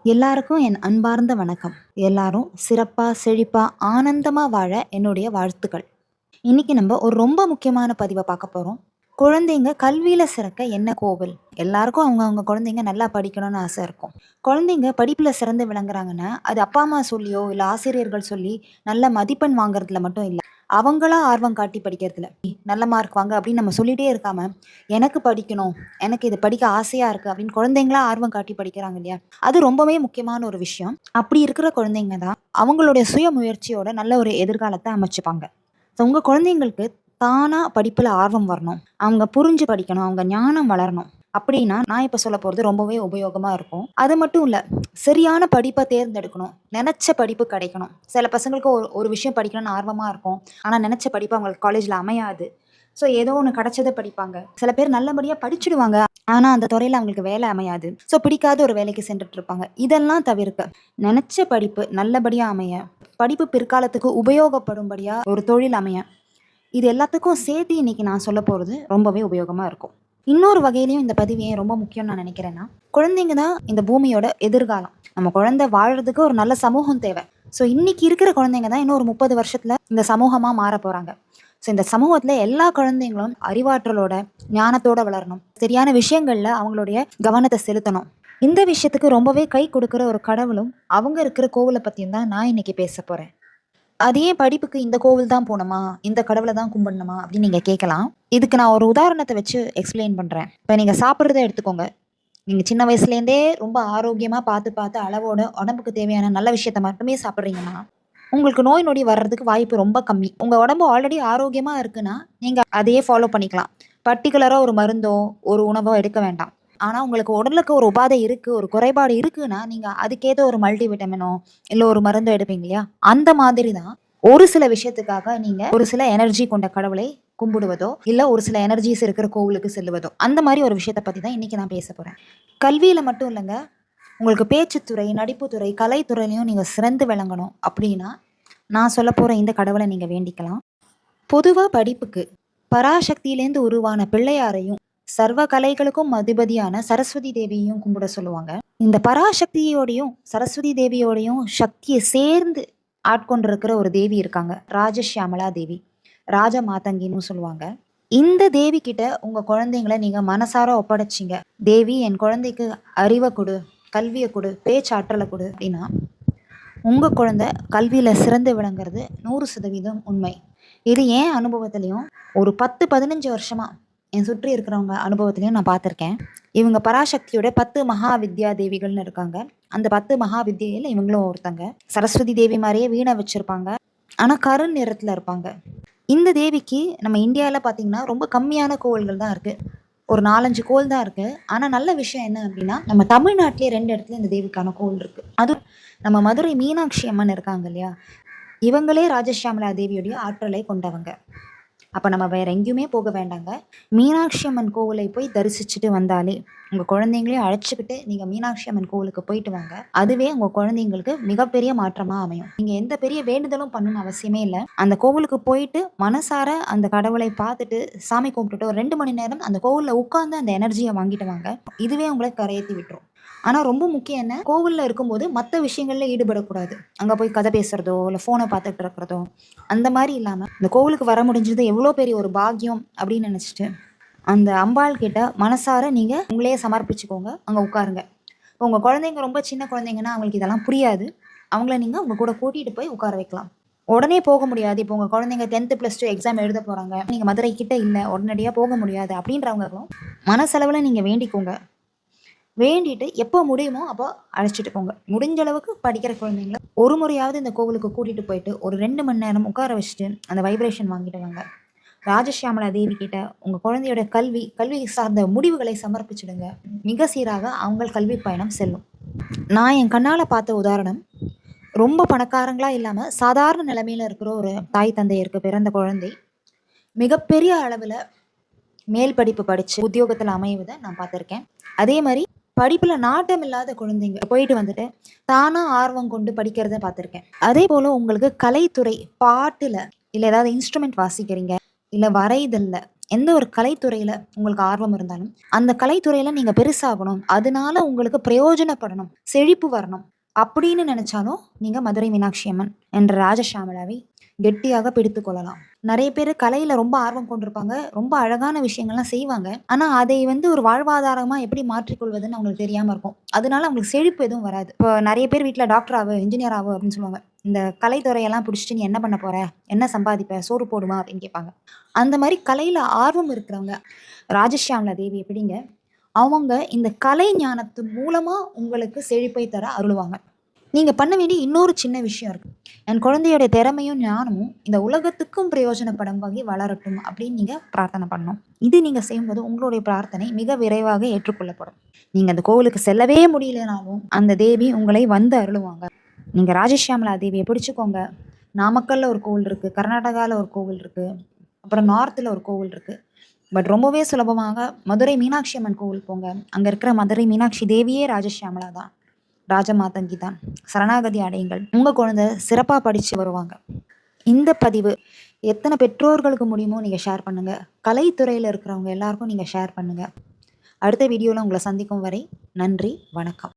எல்லாருக்கும் என் அன்பார்ந்த வணக்கம். எல்லாரும் சிறப்பா, செழிப்பா, ஆனந்தமா வாழ என்னுடைய வாழ்த்துக்கள். இன்னைக்கு நம்ம ஒரு ரொம்ப முக்கியமான பதிவ பார்க்க போறோம். குழந்தைங்க கல்வியில சிறக்க என்ன கோவில்? எல்லாருக்கும் அவங்க குழந்தைங்க நல்லா படிக்கணும்னு ஆசை இருக்கும். குழந்தைங்க படிப்புல சிறந்து விளங்குறாங்கன்னா, அது அப்பா, அம்மா சொல்லியோ, இல்ல ஆசிரியர்கள் சொல்லி நல்ல மதிப்பெண் வாங்குறதுல மட்டும் இல்ல. அவங்களா ஆர்வம் காட்டி படிக்கிறதுல. நல்ல மார்க் வாங்க அப்படின்னு நம்ம சொல்லிட்டே இருக்காம, எனக்கு படிக்கணும், எனக்கு இது படிக்க ஆசையா இருக்கு அப்படின்னு குழந்தைங்களா ஆர்வம் காட்டி படிக்கிறாங்க இல்லையா? அது ரொம்பவே முக்கியமான ஒரு விஷயம். அப்படி இருக்கிற குழந்தைங்க தான் அவங்களுடைய சுய முயற்சியோட நல்ல ஒரு எதிர்காலத்த அமைச்சுப்பாங்க. ஸோ உங்க குழந்தைங்களுக்கு தானா படிப்புல ஆர்வம் வரணும். அவங்க புரிஞ்சு படிக்கணும். அவங்க ஞானம் வளரணும். அப்படின்னா, நான் இப்ப சொல்லப் போறது ரொம்பவே உபயோகமா இருக்கும். அது மட்டும் இல்ல, சரியான படிப்ப தேர்ந்தெடுக்கணும். நெனச்ச படிப்பு கிடைக்கணும். சில பசங்களுக்கு ஒரு ஒரு விஷயம் படிக்கணும்னு ஆர்வமா இருக்கும். ஆனா நெனச்ச படிப்பு அவங்களுக்கு காலேஜ்ல அமையாது. ஸோ ஏதோ ஒண்ணு கிடைச்சத படிப்பாங்க. சில பேர் நல்லபடியா படிச்சுடுவாங்க. ஆனா அந்த துறையில அவங்களுக்கு வேலை அமையாது. ஸோ பிடிக்காத ஒரு வேலைக்கு சென்றுட்டு இருப்பாங்க. இதெல்லாம் தவிர்க்க, நெனச்ச படிப்பு நல்லபடியா அமைய, படிப்பு பிற்காலத்துக்கு உபயோகப்படும்படியா ஒரு தொழில் அமைய, இது எல்லாத்துக்கும் சேர்த்து இன்னைக்கு நான் சொல்லப் போறது ரொம்பவே உபயோகமா இருக்கும். இன்னொரு வகையிலயும் இந்த பதிவு ஏன் ரொம்ப முக்கியம்னு நான் நினைக்கிறேன்னா, குழந்தைங்க தான் இந்த பூமியோட எதிர்காலம். நம்ம குழந்தை வாழறதுக்கு ஒரு நல்ல சமூகம் தேவை. ஸோ இன்னைக்கு இருக்கிற குழந்தைங்க தான் இன்னும் ஒரு 30 வருஷத்துல இந்த சமூகமா மாறப் போறாங்க. ஸோ இந்த சமூகத்துல எல்லா குழந்தைங்களும் அறிவாற்றலோட, ஞானத்தோட வளரணும். சரியான விஷயங்கள்ல அவங்களுடைய கவனத்தை செலுத்தணும். இந்த விஷயத்துக்கு ரொம்பவே கை கொடுக்கிற ஒரு கடவுளும், அவங்க இருக்கிற கோவிலை பத்தியும் தான் நான் இன்னைக்கு பேசப் போறேன். அது ஏன் படிப்புக்கு இந்த கோவில் தான் போகணுமா? இந்த கடவுள தான் கும்பிடணுமா? அப்படின்னு நீங்க கேட்கலாம். இதுக்கு நான் ஒரு உதாரணத்த வச்சு எக்ஸ்பிளைன் பண்றேன். இப்ப நீங்க சாப்பிடுறத எடுத்துக்கோங்க. நீங்க சின்ன வயசுலேருந்தே ரொம்ப ஆரோக்கியமா பார்த்து, பார்த்து அளவோட உடம்புக்கு தேவையான நல்ல விஷயத்த மட்டுமே சாப்பிடுறீங்கன்னா, உங்களுக்கு நோய் நொடி வர்றதுக்கு வாய்ப்பு ரொம்ப கம்மி. உங்க உடம்பு ஆல்ரெடி ஆரோக்கியமா இருக்குன்னா, நீங்க அதையே ஃபாலோ பண்ணிக்கலாம். பர்ட்டிகுலரா ஒரு மருந்தோ, ஒரு உணவோ எடுக்க வேண்டாம். ஆனா உங்களுக்கு உடலுக்கு ஒரு உபாதை இருக்கு, ஒரு குறைபாடு இருக்குன்னா, நீங்க அதுக்கேத்த ஒரு மல்டி விட்டமினோ, இல்ல ஒரு மருந்தோ எடுப்பீங்க இல்லையா? அந்த மாதிரி தான் ஒரு சில விஷயத்துக்காக நீங்க ஒரு சில எனர்ஜி கொண்ட கடவுளை கும்பிடுவதோ, இல்ல ஒரு சில எனர்ஜிஸ் இருக்கிற கோவிலுக்கு செல்லுவதோ, அந்த மாரி ஒரு விஷயத்த பத்தி தான் இன்னைக்கு நான் பேசப் போறேன். கல்வியில மட்டும் இல்லங்க, உங்களுக்கு பேச்சுத்துறை, நடிப்புத்துறை, கலைத்துறையிலயும் நீங்க சிறந்து விளங்கணும் அப்படின்னா, நான் சொல்லப் போற இந்த கடவுளை நீங்க வேண்டிக்கலாம். பொதுவா படிப்புக்கு பராசக்தியிலேருந்து உருவான பிள்ளையாரையும், சர்வ கலைகளுக்கும் அதிபதியான சரஸ்வதி தேவியையும் கும்பிட சொல்லுவாங்க. இந்த பராசக்தியோடையும், சரஸ்வதி தேவியோடையும் சக்தியை சேர்ந்து ஆட்கொண்டிருக்கிற ஒரு தேவி இருக்காங்க. ராஜஷ்யாமலா தேவி. ராஜ மாதங்கின்னு சொல்லுவாங்க. இந்த தேவி கிட்ட உங்க குழந்தைங்கள நீங்க மனசார ஒப்படைச்சிங்க. தேவி என் குழந்தைக்கு அறிவை கொடு, கல்வியை கொடு, பேச்சாற்றலை கொடு அப்படின்னா, உங்க குழந்தை கல்வியில சிறந்து விளங்குறது 100% உண்மை. இது என் அனுபவத்திலையும் ஒரு 10, 15 வருஷமா என் சுற்றி இருக்கிறவங்க அனுபவத்திலையும் நான் பார்த்துருக்கேன். இவங்க பராசக்தியோட 10 மகா வித்யா தேவிகள்னு இருக்காங்க. அந்த 10 மகா வித்யில இவங்களும் ஒருத்தங்க. சரஸ்வதி தேவி மாதிரியே வீணை வச்சிருப்பாங்க. ஆனா கருநிறத்துல இருப்பாங்க. இந்த தேவிக்கு நம்ம இந்தியால பார்த்தீங்கன்னா ரொம்ப கம்மியான கோவில்கள் தான் இருக்கு. ஒரு 4, 5 கோவில் தான் இருக்கு. ஆனா நல்ல விஷயம் என்ன அப்படின்னா, நம்ம தமிழ்நாட்டிலேயே 2 இடத்துல இந்த தேவிக்கான கோவில் இருக்கு. அதுவும் நம்ம மதுரை மீனாட்சி அம்மன் இருக்காங்க இல்லையா? இவங்களே ராஜஷ்யாமலா தேவியுடைய ஆற்றலை கொண்டவங்க. அப்ப நம்ம வேற எங்கேயுமே போக வேண்டாங்க. மீனாட்சி அம்மன் கோவிலை போய் தரிசிச்சுட்டு வந்தாலே, உங்க குழந்தைங்களையும் அழைச்சுக்கிட்டு நீங்க மீனாட்சி அம்மன் கோவிலுக்கு போயிட்டு வாங்க. அதுவே உங்க குழந்தைங்களுக்கு மிகப்பெரிய மாற்றமா அமையும். நீங்க எந்த பெரிய வேண்டுதலும் பண்ணணும்னு அவசியமே இல்ல. அந்த கோவிலுக்கு போயிட்டு மனசார அந்த கடவுளை பார்த்துட்டு, சாமி கும்பிட்டுட்டு ஒரு 2 மணி நேரம் அந்த கோவில்ல உட்கார்ந்து அந்த எனர்ஜிய வாங்கிட்டு வாங்க. இதுவே உங்கள கரையேத்தி விட்டுரும். ஆனா ரொம்ப முக்கியம் என்ன, கோவில்ல இருக்கும்போது மத்த விஷயங்கள்ல ஈடுபடக்கூடாது. அங்க போய் கதை பேசுறதோ, இல்ல ஃபோன பார்த்துட்டு இருக்கிறதோ, அந்த மாரி இல்லாம, இந்த கோவிலுக்கு வர முடிஞ்சது எவ்வளோ பெரிய ஒரு பாக்கியம் அப்படின்னு நினைச்சுட்டு, அந்த அம்பாள் கிட்ட மனசார நீங்க உங்களையே சமர்ப்பிச்சுக்கோங்க. அங்க உட்காருங்க. உங்க குழந்தைங்க ரொம்ப சின்ன குழந்தைங்கன்னா, அவங்களுக்கு இதெல்லாம் புரியாது. அவங்கள நீங்க உங்க கூட கூட்டிட்டு போய் உட்கார வைக்கலாம். உடனே போக முடியாது. இப்போ உங்க குழந்தைங்க 10த் +2 எக்ஸாம் எழுத போறாங்க. நீங்க மதுரை கிட்ட இல்ல, உடனடியா போக முடியாது அப்படின்றவங்களும் மனசளவுல நீங்க வேண்டிக்கோங்க. வேண்டிட்டு எப்போ முடியுமோ அப்போ அழைச்சிட்டு போங்க. முடிஞ்ச அளவுக்கு படிக்கிற குழந்தைங்கள ஒரு முறையாவது இந்த கோவிலுக்கு கூட்டிட்டு போயிட்டு ஒரு 2 மணி நேரம் உட்கார வச்சுட்டு அந்த வைப்ரேஷன் வாங்கிட்டு வாங்க. ராஜஷ்யாமலா தேவி கிட்ட உங்க குழந்தையோட கல்வி சார்ந்த முடிவுகளை சமர்ப்பிச்சிடுங்க. மிக சீராக அவங்க கல்வி பயணம் செல்லும். நான் என் கண்ணால பார்த்த உதாரணம், ரொம்ப பணக்காரங்களா இல்லாம சாதாரண நிலைமையில இருக்கிற ஒரு தாய் தந்தையருக்கு பிறந்த குழந்தை மிகப்பெரிய அளவுல மேல் படிப்பு படிச்சு உத்தியோகத்துல அமைவதை நான் பார்த்திருக்கேன். அதே மாதிரி படிப்புல நாட்டம் இல்லாத குழந்தைங்க போயிட்டு வந்துட்டு தானா ஆர்வம் கொண்டு படிக்கிறத பார்த்திருக்கேன். அதே போல உங்களுக்கு கலைத்துறை, பாட்டுல இல்ல ஏதாவது இன்ஸ்ட்ருமெண்ட் வாசிக்கிறீங்க, இல்ல வரைதல்ல, எந்த ஒரு கலைத்துறையில் உங்களுக்கு ஆர்வம் இருந்தாலும் அந்த கலைத்துறையில் நீங்கள் பெருசாகணும், அதனால உங்களுக்கு பிரயோஜனப்படணும், செழிப்பு வரணும் அப்படின்னு நினைச்சாலும் நீங்கள் மதுரை மீனாட்சி அம்மன் என்ற ராஜஷியாமளாவை கெட்டியாக பிடித்து கொள்ளலாம். நிறைய பேர் கலையில ரொம்ப ஆர்வம் கொண்டிருப்பாங்க, ரொம்ப அழகான விஷயங்கள்லாம் செய்வாங்க. ஆனா அதை ஒரு வாழ்வாதாரமா எப்படி மாற்றிக்கொள்வதுன்னு அவங்களுக்கு தெரியாம இருக்கும். அதனால அவங்களுக்கு செழிப்பு எதுவும் வராது. இப்போ நிறைய பேர் வீட்ல டாக்டர் ஆவு, இன்ஜினியர் ஆவு அப்படின்னு சொல்லுவாங்க. இந்த கலைத்துறையெல்லாம் பிடிச்சிட்டு நீ என்ன பண்ண போற, என்ன சம்பாதிப்ப, சோறு போடுமா அப்படின்னு கேட்பாங்க. அந்த மாதிரி கலையில ஆர்வம் இருக்கிறவங்க ராஜஷியாமலா தேவி எப்படிங்க, அவங்க இந்த கலை ஞானத்து மூலமா உங்களுக்கு செழிப்பை தர அருளுவாங்க. நீங்க பண்ண வேண்டிய இன்னொரு சின்ன விஷயம் இருக்கு. என் குழந்தையோட திறமையும் ஞானமும் இந்த உலகத்துக்கும் பிரயோஜனப்படும் வகை வளரட்டும் அப்படின்னு நீங்க பிரார்த்தனை பண்ணணும். இது நீங்க செய்யும்போது உங்களுடைய பிரார்த்தனை மிக விரைவாக ஏற்றுக்கொள்ளப்படும். நீங்க அந்த கோவிலுக்கு செல்லவே முடியலனாலும் அந்த தேவி உங்களை வந்து அருளுவாங்க. நீங்க ராஜஷியாமலா தேவியை பிடிச்சுக்கோங்க. நாமக்கல்ல ஒரு கோவில் இருக்கு, கர்நாடகாவில் ஒரு கோவில் இருக்கு, அப்புறம் நார்த்தில் ஒரு கோவில் இருக்கு. பட் ரொம்பவே சுலபமாக மதுரை மீனாட்சி அம்மன் கோவில் போங்க. அங்க இருக்கிற மதுரை மீனாட்சி தேவியே ராஜஷியாமலா தான், ராஜமாதங்கி தான். சரணாகதி அடையுங்கள். உங்கள் குழந்தை சிறப்பாக படித்து வருவாங்க. இந்த பதிவு எத்தனை பெற்றோர்களுக்கு முடியுமோ நீங்கள் ஷேர் பண்ணுங்கள். கலைத்துறையில் இருக்கிறவங்க எல்லாருக்கும் நீங்கள் ஷேர் பண்ணுங்கள். அடுத்த வீடியோவில் உங்களை சந்திக்கும் வரை நன்றி, வணக்கம்.